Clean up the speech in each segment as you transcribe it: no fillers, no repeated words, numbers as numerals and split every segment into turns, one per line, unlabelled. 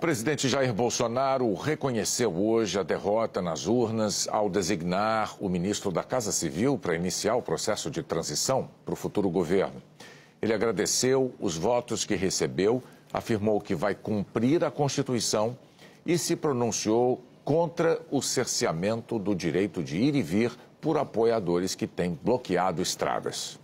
presidente Jair Bolsonaro reconheceu hoje a derrota nas urnas ao designar o ministro da Casa Civil para iniciar o processo de transição para o futuro governo. Ele agradeceu os votos que recebeu, afirmou que vai cumprir a Constituição e se pronunciou contra o cerceamento do direito de ir e vir por apoiadores que têm bloqueado estradas.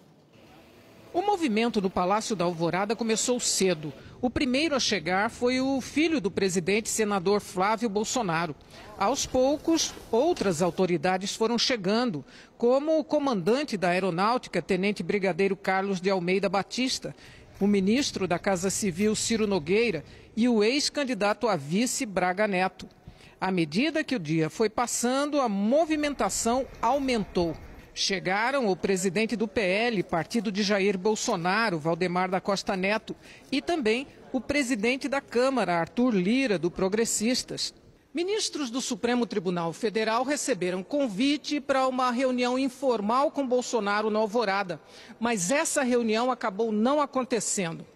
O movimento no Palácio da Alvorada começou cedo. O primeiro a chegar foi o filho do presidente, senador Flávio Bolsonaro. Aos poucos, outras autoridades foram chegando, como o comandante da Aeronáutica, tenente brigadeiro Carlos de Almeida Batista, o ministro da Casa Civil, Ciro Nogueira, e o ex-candidato a vice, Braga Neto. À medida que o dia foi passando, a movimentação aumentou. Chegaram o presidente do PL, partido de Jair Bolsonaro, Valdemar da Costa Neto, e também o presidente da Câmara, Arthur Lira, do Progressistas. Ministros do Supremo Tribunal Federal receberam convite para uma reunião informal com Bolsonaro na Alvorada, mas essa reunião acabou não acontecendo.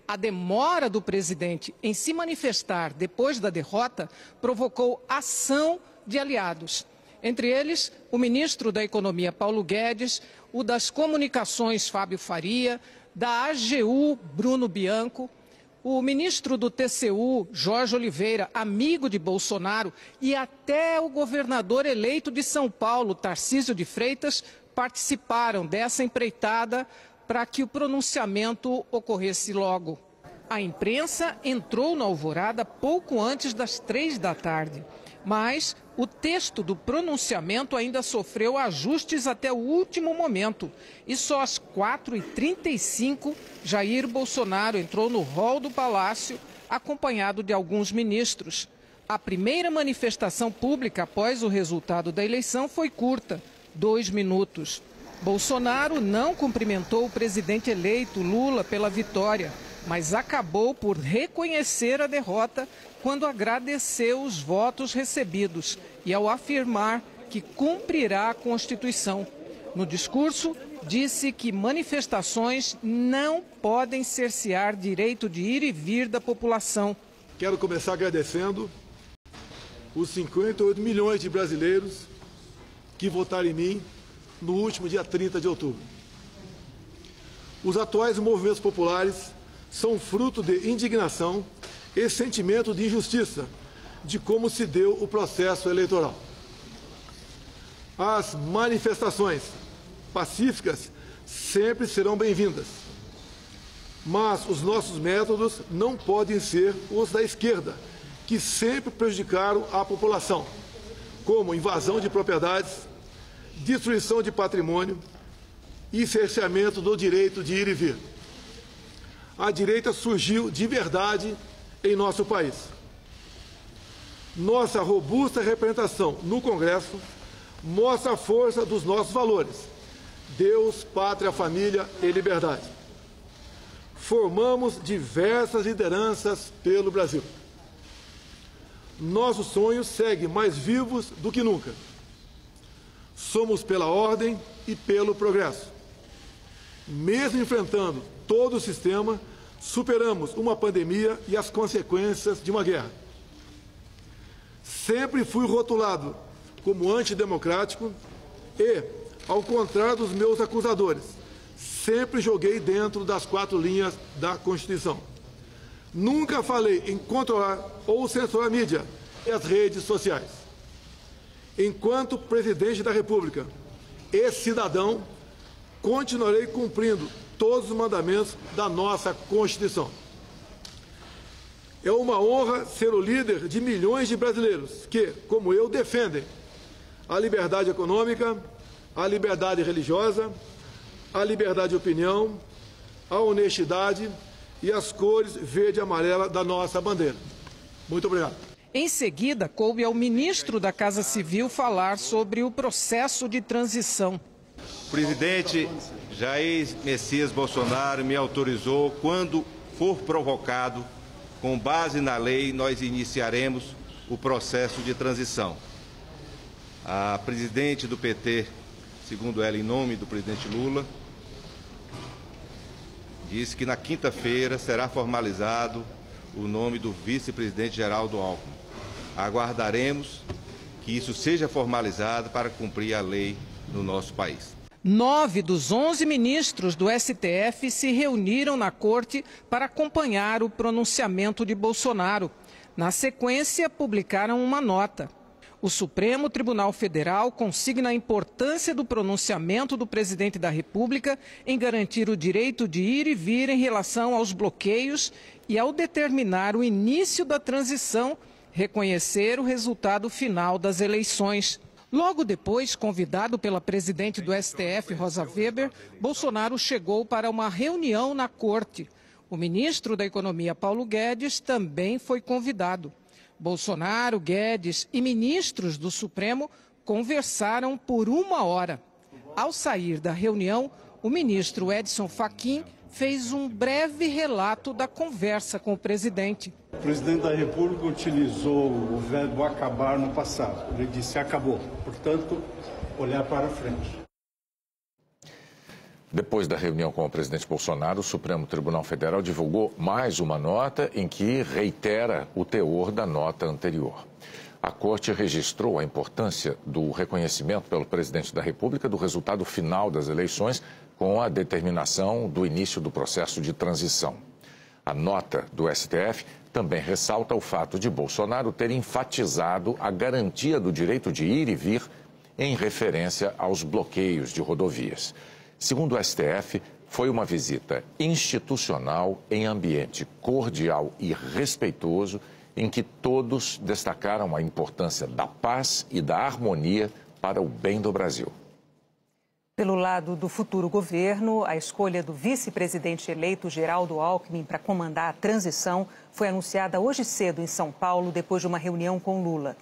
A demora do presidente em se manifestar depois da derrota provocou ação de aliados. Entre eles, o ministro da Economia, Paulo Guedes, o das Comunicações, Fábio Faria, da AGU, Bruno Bianco, o ministro do TCU, Jorge Oliveira, amigo de Bolsonaro, e até o governador eleito de São Paulo, Tarcísio de Freitas, participaram dessa empreitada para que o pronunciamento ocorresse logo. A imprensa entrou na Alvorada pouco antes das 3 da tarde. Mas o texto do pronunciamento ainda sofreu ajustes até o último momento. E só às 4h35, Jair Bolsonaro entrou no hall do Palácio, acompanhado de alguns ministros. A primeira manifestação pública após o resultado da eleição foi curta, 2 minutos. Bolsonaro não cumprimentou o presidente eleito, Lula, pela vitória, mas acabou por reconhecer a derrota quando agradeceu os votos recebidos e ao afirmar que cumprirá a Constituição. No discurso, disse que manifestações não podem cercear direito de ir e vir da população.
Quero começar agradecendo os 58 milhões de brasileiros que votaram em mim no último dia 30 de outubro. Os atuais movimentos populares são fruto de indignação e sentimento de injustiça de como se deu o processo eleitoral. As manifestações pacíficas sempre serão bem-vindas, mas os nossos métodos não podem ser os da esquerda, que sempre prejudicaram a população, como invasão de propriedades, destruição de patrimônio e cerceamento do direito de ir e vir. A direita surgiu de verdade em nosso país. Nossa robusta representação no Congresso mostra a força dos nossos valores: Deus, pátria, família e liberdade. Formamos diversas lideranças pelo Brasil. Nossos sonhos seguem mais vivos do que nunca. Somos pela ordem e pelo progresso. Mesmo enfrentando todo o sistema, superamos uma pandemia e as consequências de uma guerra. Sempre fui rotulado como antidemocrático e, ao contrário dos meus acusadores, sempre joguei dentro das 4 linhas da Constituição. Nunca falei em controlar ou censurar a mídia e as redes sociais. Enquanto presidente da República e cidadão, continuarei cumprindo todos os mandamentos da nossa Constituição. É uma honra ser o líder de milhões de brasileiros que, como eu, defendem a liberdade econômica, a liberdade religiosa, a liberdade de opinião, a honestidade e as cores verde e amarela da nossa bandeira. Muito obrigado.
Em seguida, coube ao ministro da Casa Civil falar sobre o processo de transição.
O presidente Jair Messias Bolsonaro me autorizou, quando for provocado, com base na lei, nós iniciaremos o processo de transição. A presidente do PT, segundo ela, em nome do presidente Lula, disse que na quinta-feira será formalizado o nome do vice-presidente Geraldo Alckmin. Aguardaremos que isso seja formalizado para cumprir a lei no nosso país.
9 dos 11 ministros do STF se reuniram na corte para acompanhar o pronunciamento de Bolsonaro. Na sequência, publicaram uma nota. O Supremo Tribunal Federal consigna a importância do pronunciamento do presidente da República em garantir o direito de ir e vir em relação aos bloqueios e, ao determinar o início da transição, reconhecer o resultado final das eleições. Logo depois, convidado pela presidente do STF, Rosa Weber, Bolsonaro chegou para uma reunião na corte. O ministro da Economia, Paulo Guedes, também foi convidado. Bolsonaro, Guedes e ministros do Supremo conversaram por 1 hora. Ao sair da reunião, o ministro Edson Fachin fez um breve relato da conversa com o presidente.
O presidente da República utilizou o verbo acabar no passado. Ele disse acabou. Portanto, olhar para frente.
Depois da reunião com o presidente Bolsonaro, o Supremo Tribunal Federal divulgou mais uma nota em que reitera o teor da nota anterior. A Corte registrou a importância do reconhecimento pelo presidente da República do resultado final das eleições com a determinação do início do processo de transição. A nota do STF também ressalta o fato de Bolsonaro ter enfatizado a garantia do direito de ir e vir em referência aos bloqueios de rodovias. Segundo o STF, foi uma visita institucional em ambiente cordial e respeitoso, em que todos destacaram a importância da paz e da harmonia para o bem do Brasil.
Pelo lado do futuro governo, a escolha do vice-presidente eleito Geraldo Alckmin para comandar a transição foi anunciada hoje cedo em São Paulo, depois de uma reunião com Lula.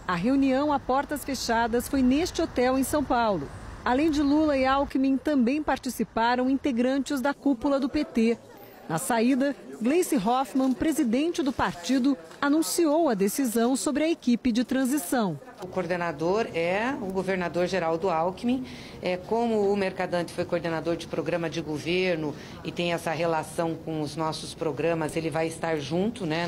A reunião a portas fechadas foi neste hotel em São Paulo. Além de Lula e Alckmin, também participaram integrantes da cúpula do PT. Na saída, Gleice Hoffmann, presidente do partido, anunciou a decisão sobre a equipe de transição.
O coordenador é o governador Geraldo Alckmin. Como o Mercadante foi coordenador de programa de governo e tem essa relação com os nossos programas, ele vai estar junto, né,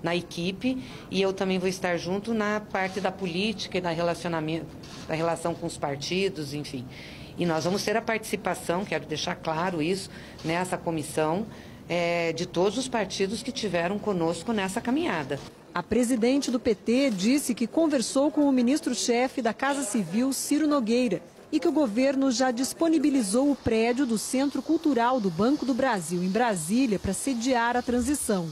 na equipe, e eu também vou estar junto na parte da política e da relação com os partidos, enfim. E nós vamos ter a participação, quero deixar claro isso, nessa comissão, de todos os partidos que tiveram conosco nessa caminhada.
A presidente do PT disse que conversou com o ministro-chefe da Casa Civil, Ciro Nogueira, e que o governo já disponibilizou o prédio do Centro Cultural do Banco do Brasil, em Brasília, para sediar a transição.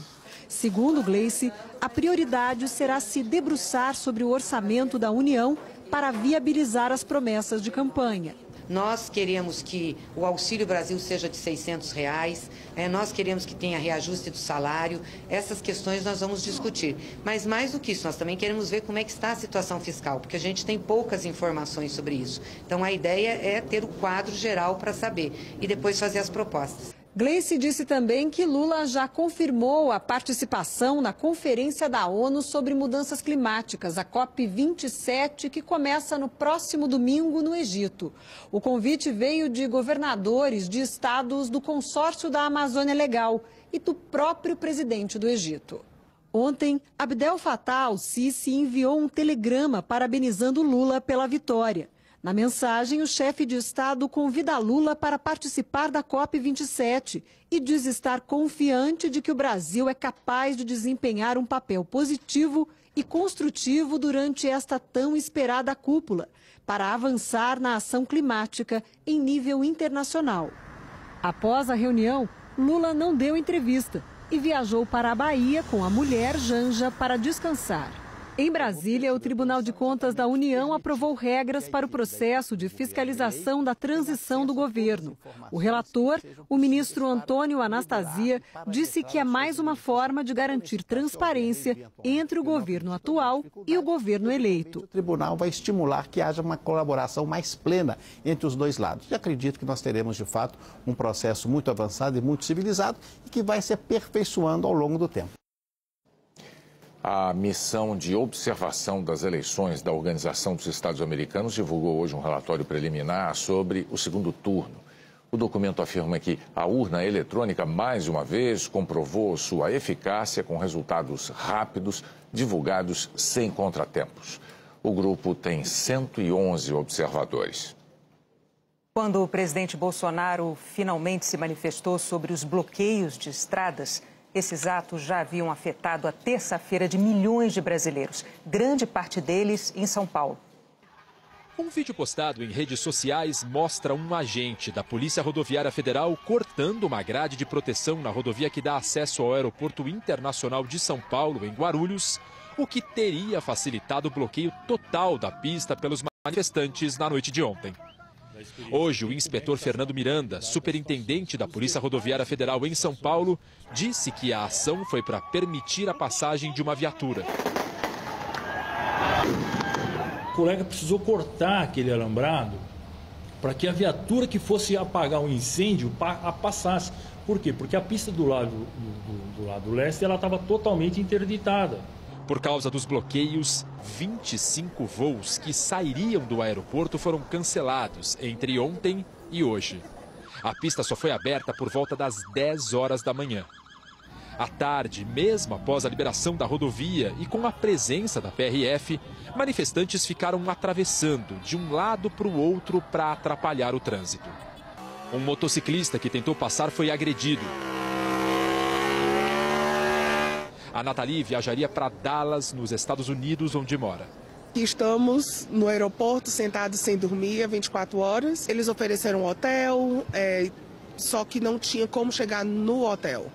Segundo Gleice, a prioridade será se debruçar sobre o orçamento da União para viabilizar as promessas de campanha.
Nós queremos que o Auxílio Brasil seja de R$600, nós queremos que tenha reajuste do salário, essas questões nós vamos discutir. Mas mais do que isso, nós também queremos ver como é que está a situação fiscal, porque a gente tem poucas informações sobre isso. Então a ideia é ter o quadro geral para saber e depois fazer as propostas.
Gleice disse também que Lula já confirmou a participação na Conferência da ONU sobre Mudanças Climáticas, a COP27, que começa no próximo domingo no Egito. O convite veio de governadores de estados do consórcio da Amazônia Legal e do próprio presidente do Egito. Ontem, Abdel Fattah al-Sisi enviou um telegrama parabenizando Lula pela vitória. Na mensagem, o chefe de Estado convida Lula para participar da COP27 e diz estar confiante de que o Brasil é capaz de desempenhar um papel positivo e construtivo durante esta tão esperada cúpula, para avançar na ação climática em nível internacional. Após a reunião, Lula não deu entrevista e viajou para a Bahia com a mulher Janja para descansar. Em Brasília, o Tribunal de Contas da União aprovou regras para o processo de fiscalização da transição do governo. O relator, o ministro Antônio Anastasia, disse que é mais uma forma de garantir transparência entre o governo atual e o governo eleito.
O tribunal vai estimular que haja uma colaboração mais plena entre os dois lados. E acredito que nós teremos, de fato, um processo muito avançado e muito civilizado e que vai se aperfeiçoando ao longo do tempo.
A missão de observação das eleições da Organização dos Estados Americanos divulgou hoje um relatório preliminar sobre o segundo turno. O documento afirma que a urna eletrônica, mais uma vez, comprovou sua eficácia com resultados rápidos, divulgados sem contratempos. O grupo tem 111 observadores.
Quando o presidente Bolsonaro finalmente se manifestou sobre os bloqueios de estradas, esses atos já haviam afetado a terça-feira de milhões de brasileiros, grande parte deles em São Paulo.
Um vídeo postado em redes sociais mostra um agente da Polícia Rodoviária Federal cortando uma grade de proteção na rodovia que dá acesso ao Aeroporto Internacional de São Paulo, em Guarulhos, o que teria facilitado o bloqueio total da pista pelos manifestantes na noite de ontem. Hoje, o inspetor Fernando Miranda, superintendente da Polícia Rodoviária Federal em São Paulo, disse que a ação foi para permitir a passagem de uma viatura.
O colega precisou cortar aquele alambrado para que a viatura que fosse apagar o incêndio passasse. Por quê? Porque a pista do lado leste ela estava totalmente interditada.
Por causa dos bloqueios, 25 voos que sairiam do aeroporto foram cancelados entre ontem e hoje. A pista só foi aberta por volta das 10 horas da manhã. À tarde, mesmo após a liberação da rodovia e com a presença da PRF, manifestantes ficaram atravessando de um lado para o outro para atrapalhar o trânsito. Um motociclista que tentou passar foi agredido. A Nathalie viajaria para Dallas, nos Estados Unidos, onde mora.
Estamos no aeroporto, sentados sem dormir, 24 horas. Eles ofereceram um hotel, só que não tinha como chegar no hotel.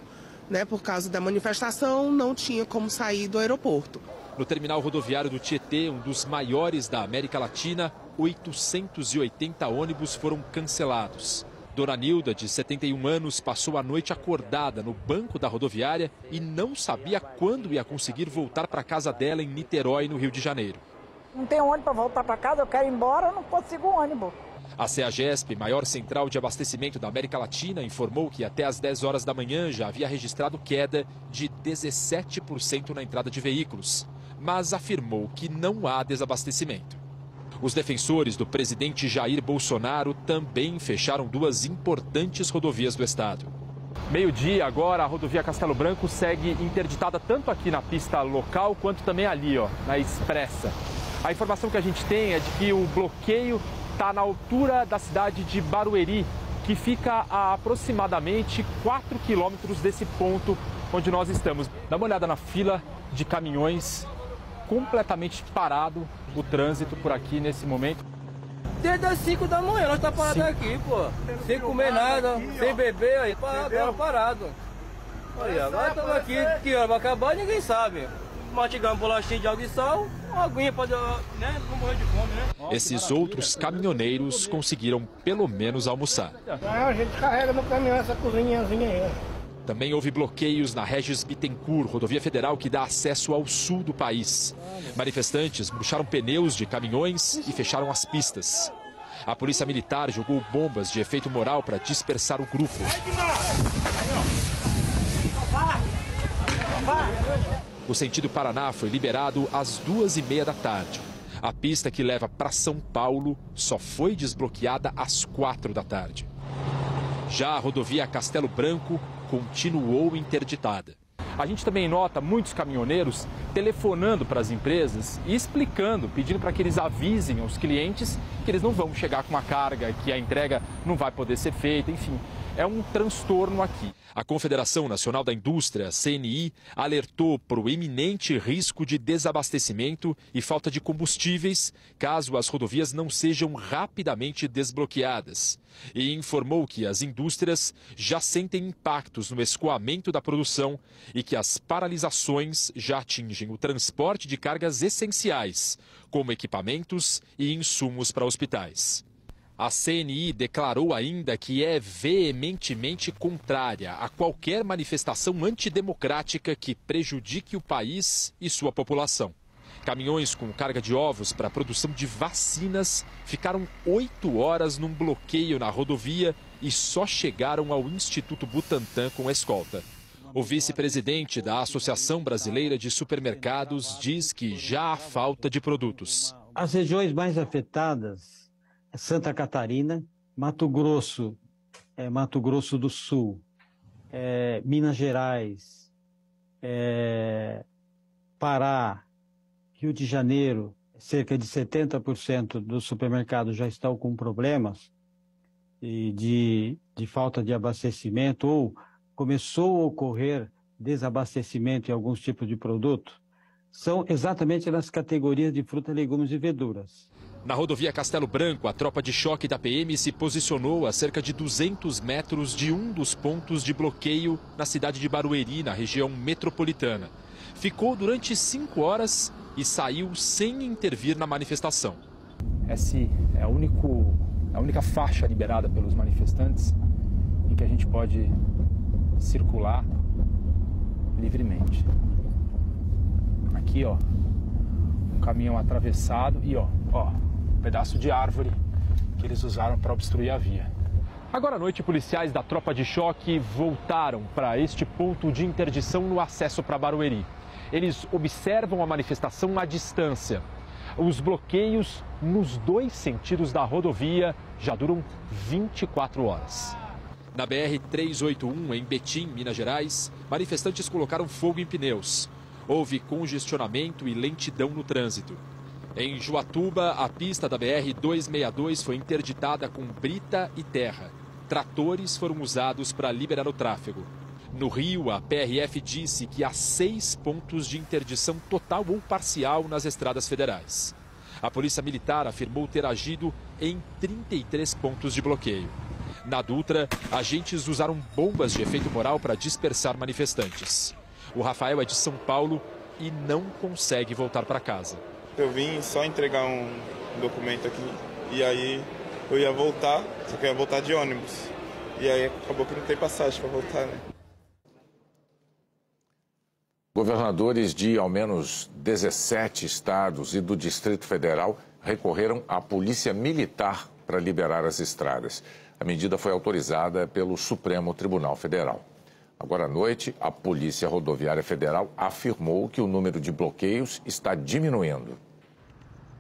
Por causa da manifestação, não tinha como sair do aeroporto.
No terminal rodoviário do Tietê, um dos maiores da América Latina, 880 ônibus foram cancelados. Dona Nilda, de 71 anos, passou a noite acordada no banco da rodoviária e não sabia quando ia conseguir voltar para a casa dela em Niterói, no Rio de Janeiro.
Não tem ônibus para voltar para casa, eu quero ir embora, não consigo ônibus.
A CEAGESP, maior central de abastecimento da América Latina, informou que até às 10 horas da manhã já havia registrado queda de 17% na entrada de veículos, mas afirmou que não há desabastecimento. Os defensores do presidente Jair Bolsonaro também fecharam duas importantes rodovias do estado. Meio-dia agora, a rodovia Castelo Branco segue interditada tanto aqui na pista local quanto também ali, na Expressa. A informação que a gente tem é de que o bloqueio está na altura da cidade de Barueri, que fica a aproximadamente 4 quilômetros desse ponto onde nós estamos. Dá uma olhada na fila de caminhões, completamente parado o trânsito por aqui nesse momento.
Desde as 5 da manhã nós estamos parados aqui, pô. Sem comer nada, sem beber, aí parado. Aí, agora estamos aqui, que hora vai acabar, ninguém sabe. Mastigamos bolachinha de água e sal, uma aguinha para não morrer de fome, né?
Esses outros caminhoneiros conseguiram pelo menos almoçar.
A gente carrega no caminhão essa cozinhazinha aí.
Também houve bloqueios na Regis Bittencourt, rodovia federal que dá acesso ao sul do país. Manifestantes murcharam pneus de caminhões e fecharam as pistas. A polícia militar jogou bombas de efeito moral para dispersar o grupo. O sentido Paraná foi liberado às 2h30 da tarde. A pista que leva para São Paulo só foi desbloqueada às 4 da tarde. Já a rodovia Castelo Branco continuou interditada. A gente também nota muitos caminhoneiros telefonando para as empresas e explicando, pedindo para que eles avisem aos clientes que eles não vão chegar com uma carga, que a entrega não vai poder ser feita, enfim. É um transtorno aqui. A Confederação Nacional da Indústria, CNI, alertou para o iminente risco de desabastecimento e falta de combustíveis caso as rodovias não sejam rapidamente desbloqueadas. E informou que as indústrias já sentem impactos no escoamento da produção e que as paralisações já atingem o transporte de cargas essenciais, como equipamentos e insumos para hospitais. A CNI declarou ainda que é veementemente contrária a qualquer manifestação antidemocrática que prejudique o país e sua população. Caminhões com carga de ovos para a produção de vacinas ficaram 8 horas num bloqueio na rodovia e só chegaram ao Instituto Butantan com escolta. O vice-presidente da Associação Brasileira de Supermercados diz que já há falta de produtos.
As regiões mais afetadas: Santa Catarina, Mato Grosso Mato Grosso do Sul, Minas Gerais, Pará, Rio de Janeiro, cerca de 70% dos supermercados já estão com problemas de falta de abastecimento ou começou a ocorrer desabastecimento em alguns tipos de produto, são exatamente nas categorias de fruta, legumes e verduras.
Na rodovia Castelo Branco, a tropa de choque da PM se posicionou a cerca de 200 metros de um dos pontos de bloqueio na cidade de Barueri, na região metropolitana. Ficou durante 5 horas e saiu sem intervir na manifestação.
Essa é a única faixa liberada pelos manifestantes em que a gente pode circular livremente. Aqui, ó, um caminhão atravessado e ó, um pedaço de árvore que eles usaram para obstruir a via.
Agora à noite, policiais da tropa de choque voltaram para este ponto de interdição no acesso para Barueri. Eles observam a manifestação à distância. Os bloqueios nos 2 sentidos da rodovia já duram 24 horas. Na BR-381, em Betim, Minas Gerais, manifestantes colocaram fogo em pneus. Houve congestionamento e lentidão no trânsito. Em Juatuba, a pista da BR-262 foi interditada com brita e terra. Tratores foram usados para liberar o tráfego. No Rio, a PRF disse que há 6 pontos de interdição total ou parcial nas estradas federais. A Polícia Militar afirmou ter agido em 33 pontos de bloqueio. Na Dutra, agentes usaram bombas de efeito moral para dispersar manifestantes. O Rafael é de São Paulo e não consegue voltar para casa.
Eu vim só entregar um documento aqui e aí eu ia voltar, só que eu ia voltar de ônibus. E aí acabou que não tem passagem para voltar, né?
Governadores de ao menos 17 estados e do Distrito Federal recorreram à Polícia Militar para liberar as estradas. A medida foi autorizada pelo Supremo Tribunal Federal. Agora à noite, a Polícia Rodoviária Federal afirmou que o número de bloqueios está diminuindo.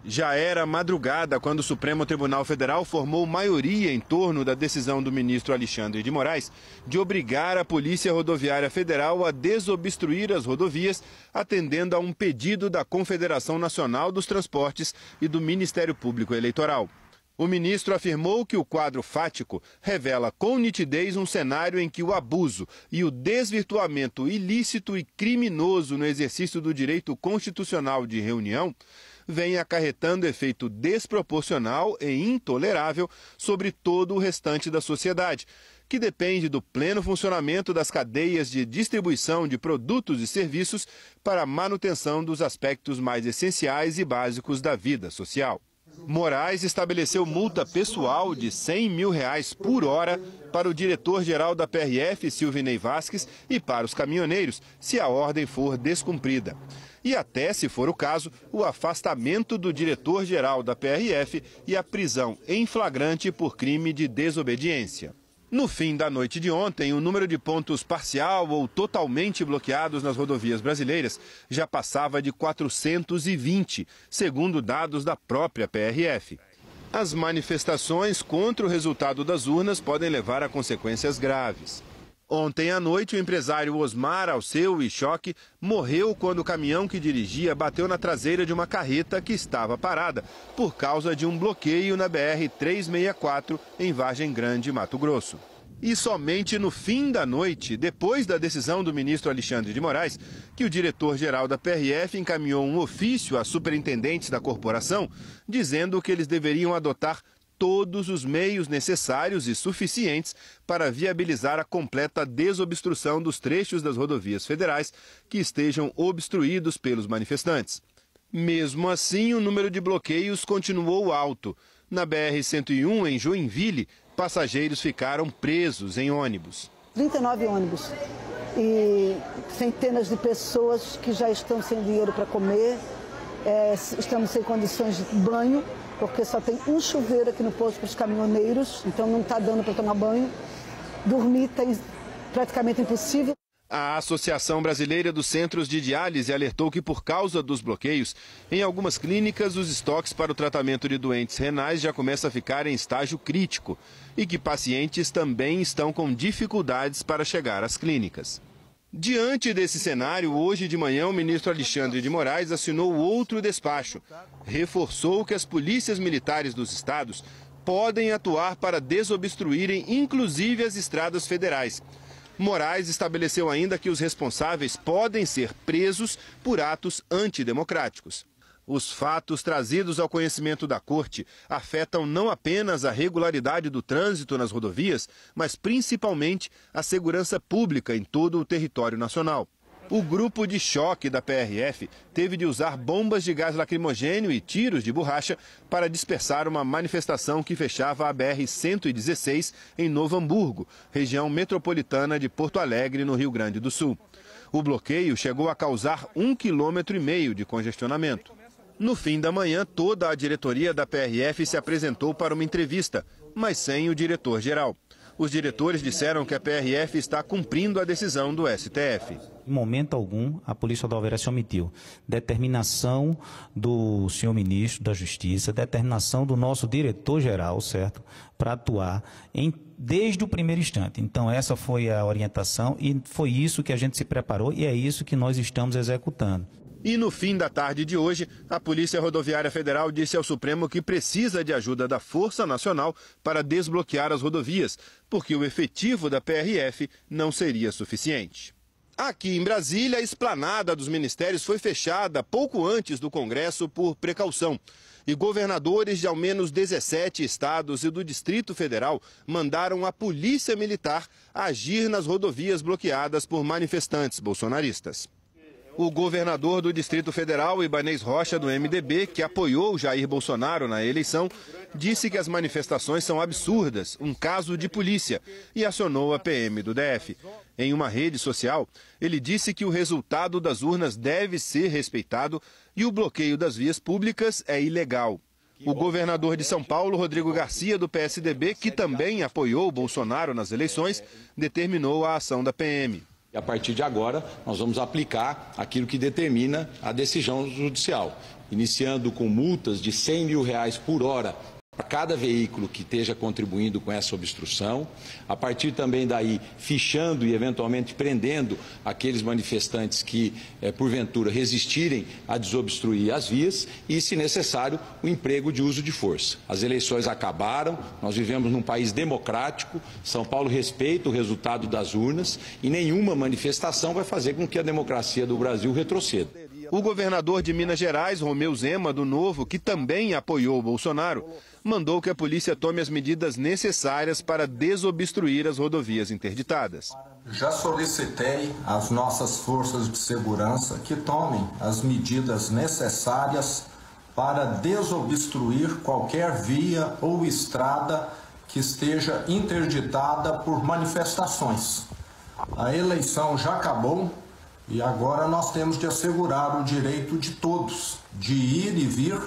Já era madrugada quando o Supremo Tribunal Federal formou maioria em torno da decisão do ministro Alexandre de Moraes de obrigar a Polícia Rodoviária Federal a desobstruir as rodovias, atendendo a um pedido da Confederação Nacional dos Transportes e do Ministério Público Eleitoral. O ministro afirmou que o quadro fático revela com nitidez um cenário em que o abuso e o desvirtuamento ilícito e criminoso no exercício do direito constitucional de reunião vem acarretando efeito desproporcional e intolerável sobre todo o restante da sociedade, que depende do pleno funcionamento das cadeias de distribuição de produtos e serviços para a manutenção dos aspectos mais essenciais e básicos da vida social. Moraes estabeleceu multa pessoal de R$100 mil por hora para o diretor-geral da PRF, Silvinei Vasques, e para os caminhoneiros, se a ordem for descumprida. E até, se for o caso, o afastamento do diretor-geral da PRF e a prisão em flagrante por crime de desobediência. No fim da noite de ontem, o número de pontos parcial ou totalmente bloqueados nas rodovias brasileiras já passava de 420, segundo dados da própria PRF. As manifestações contra o resultado das urnas podem levar a consequências graves. Ontem à noite, o empresário Osmar Alceu e Choque morreu quando o caminhão que dirigia bateu na traseira de uma carreta que estava parada por causa de um bloqueio na BR-364 em Vargem Grande, Mato Grosso. E somente no fim da noite, depois da decisão do ministro Alexandre de Moraes, que o diretor-geral da PRF encaminhou um ofício às superintendentes da corporação, dizendo que eles deveriam adotar todos os meios necessários e suficientes para viabilizar a completa desobstrução dos trechos das rodovias federais que estejam obstruídos pelos manifestantes. Mesmo assim, o número de bloqueios continuou alto. Na BR-101, em Joinville, passageiros ficaram presos em ônibus.
39 ônibus e centenas de pessoas que já estão sem dinheiro para comer, estamos sem condições de banho, porque só tem um chuveiro aqui no posto para os caminhoneiros, então não está dando para tomar banho. Dormir está praticamente impossível.
A Associação Brasileira dos Centros de Diálise alertou que, por causa dos bloqueios, em algumas clínicas os estoques para o tratamento de doentes renais já começam a ficar em estágio crítico e que pacientes também estão com dificuldades para chegar às clínicas. Diante desse cenário, hoje de manhã o ministro Alexandre de Moraes assinou outro despacho. Reforçou que as polícias militares dos estados podem atuar para desobstruírem inclusive as estradas federais. Moraes estabeleceu ainda que os responsáveis podem ser presos por atos antidemocráticos. Os fatos trazidos ao conhecimento da Corte afetam não apenas a regularidade do trânsito nas rodovias, mas principalmente a segurança pública em todo o território nacional. O grupo de choque da PRF teve de usar bombas de gás lacrimogênio e tiros de borracha para dispersar uma manifestação que fechava a BR-116 em Novo Hamburgo, região metropolitana de Porto Alegre, no Rio Grande do Sul. O bloqueio chegou a causar 1,5 km de congestionamento. No fim da manhã, toda a diretoria da PRF se apresentou para uma entrevista, mas sem o diretor-geral. Os diretores disseram que a PRF está cumprindo a decisão do STF.
Em momento algum, a Polícia Rodoviária se omitiu. Determinação do senhor ministro da Justiça, determinação do nosso diretor-geral, certo, para atuar desde o primeiro instante. Então, essa foi a orientação e foi isso que a gente se preparou e é isso que nós estamos executando.
E no fim da tarde de hoje, a Polícia Rodoviária Federal disse ao Supremo que precisa de ajuda da Força Nacional para desbloquear as rodovias, porque o efetivo da PRF não seria suficiente. Aqui em Brasília, a esplanada dos ministérios foi fechada pouco antes do Congresso por precaução. E governadores de ao menos 17 estados e do Distrito Federal mandaram a Polícia Militar agir nas rodovias bloqueadas por manifestantes bolsonaristas. O governador do Distrito Federal, Ibanez Rocha, do MDB, que apoiou Jair Bolsonaro na eleição, disse que as manifestações são absurdas, um caso de polícia, e acionou a PM do DF. Em uma rede social, ele disse que o resultado das urnas deve ser respeitado e o bloqueio das vias públicas é ilegal. O governador de São Paulo, Rodrigo Garcia, do PSDB, que também apoiou Bolsonaro nas eleições, determinou a ação da PM.
A partir de agora, nós vamos aplicar aquilo que determina a decisão judicial, iniciando com multas de R$100 mil por hora para cada veículo que esteja contribuindo com essa obstrução. A partir também daí, fichando e eventualmente prendendo aqueles manifestantes que, porventura, resistirem a desobstruir as vias e, se necessário, o emprego de uso de força. As eleições acabaram, nós vivemos num país democrático, São Paulo respeita o resultado das urnas e nenhuma manifestação vai fazer com que a democracia do Brasil retroceda.
O governador de Minas Gerais, Romeu Zema, do Novo, que também apoiou Bolsonaro, mandou que a polícia tome as medidas necessárias para desobstruir as rodovias interditadas.
Já solicitei às nossas forças de segurança que tomem as medidas necessárias para desobstruir qualquer via ou estrada que esteja interditada por manifestações. A eleição já acabou e agora nós temos de assegurar o direito de todos de ir e vir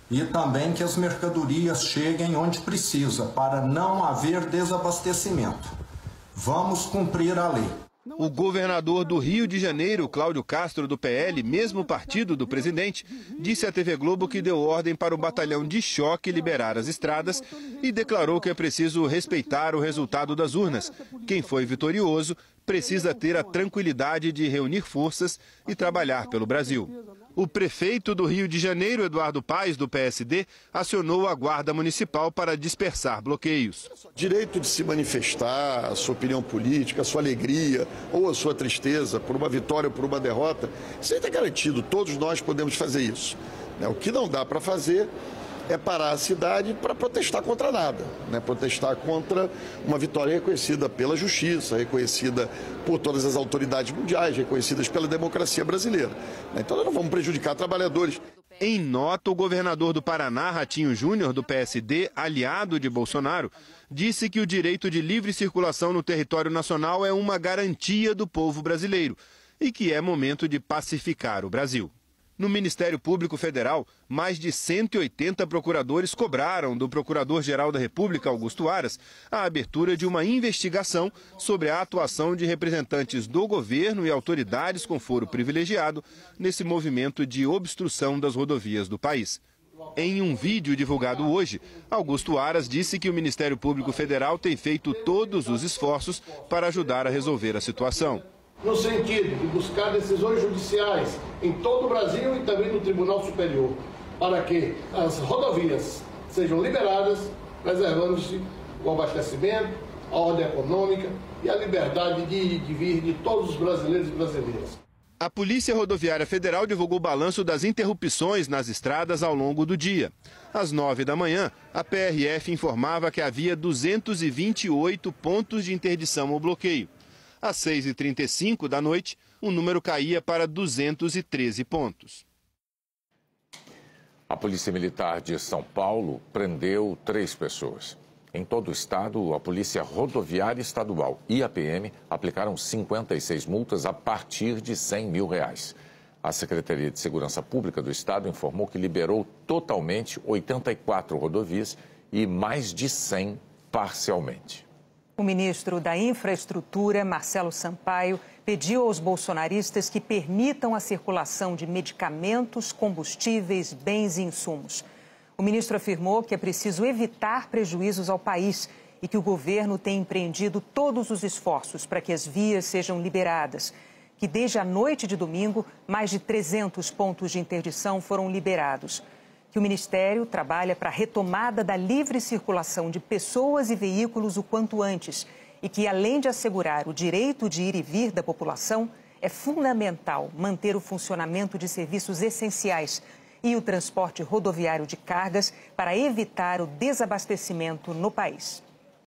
e também que as mercadorias cheguem onde precisa, para não haver desabastecimento. Vamos cumprir a lei.
O governador do Rio de Janeiro, Cláudio Castro, do PL, mesmo partido do presidente, disse à TV Globo que deu ordem para o batalhão de choque liberar as estradas e declarou que é preciso respeitar o resultado das urnas. Quem foi vitorioso precisa ter a tranquilidade de reunir forças e trabalhar pelo Brasil. O prefeito do Rio de Janeiro, Eduardo Paes, do PSD, acionou a Guarda Municipal para dispersar bloqueios.
Direito de se manifestar a sua opinião política, a sua alegria ou a sua tristeza por uma vitória ou por uma derrota, isso aí está garantido, todos nós podemos fazer isso. O que não dá para fazer é parar a cidade para protestar contra nada, protestar contra uma vitória reconhecida pela justiça, reconhecida por todas as autoridades mundiais, reconhecidas pela democracia brasileira. Então nós não vamos prejudicar trabalhadores.
Em nota, o governador do Paraná, Ratinho Júnior, do PSD, aliado de Bolsonaro, disse que o direito de livre circulação no território nacional é uma garantia do povo brasileiro e que é momento de pacificar o Brasil. No Ministério Público Federal, mais de 180 procuradores cobraram do Procurador-Geral da República, Augusto Aras, a abertura de uma investigação sobre a atuação de representantes do governo e autoridades com foro privilegiado nesse movimento de obstrução das rodovias do país. Em um vídeo divulgado hoje, Augusto Aras disse que o Ministério Público Federal tem feito todos os esforços para ajudar a resolver a situação.
No sentido de buscar decisões judiciais em todo o Brasil e também no Tribunal Superior, para que as rodovias sejam liberadas, preservando-se o abastecimento, a ordem econômica e a liberdade de ir e de vir de todos os brasileiros e brasileiras.
A Polícia Rodoviária Federal divulgou o balanço das interrupções nas estradas ao longo do dia. Às 9 da manhã, a PRF informava que havia 228 pontos de interdição ou bloqueio. Às 6h35 da noite, o número caía para 213 pontos.
A Polícia Militar de São Paulo prendeu 3 pessoas. Em todo o estado, a Polícia Rodoviária Estadual e a PM aplicaram 56 multas a partir de R$100 mil. A Secretaria de Segurança Pública do Estado informou que liberou totalmente 84 rodovias e mais de 100 parcialmente.
O ministro da Infraestrutura, Marcelo Sampaio, pediu aos bolsonaristas que permitam a circulação de medicamentos, combustíveis, bens e insumos. O ministro afirmou que é preciso evitar prejuízos ao país e que o governo tem empreendido todos os esforços para que as vias sejam liberadas. Que desde a noite de domingo, mais de 300 pontos de interdição foram liberados. Que o Ministério trabalha para a retomada da livre circulação de pessoas e veículos o quanto antes e que, além de assegurar o direito de ir e vir da população, é fundamental manter o funcionamento de serviços essenciais e o transporte rodoviário de cargas para evitar o desabastecimento no país.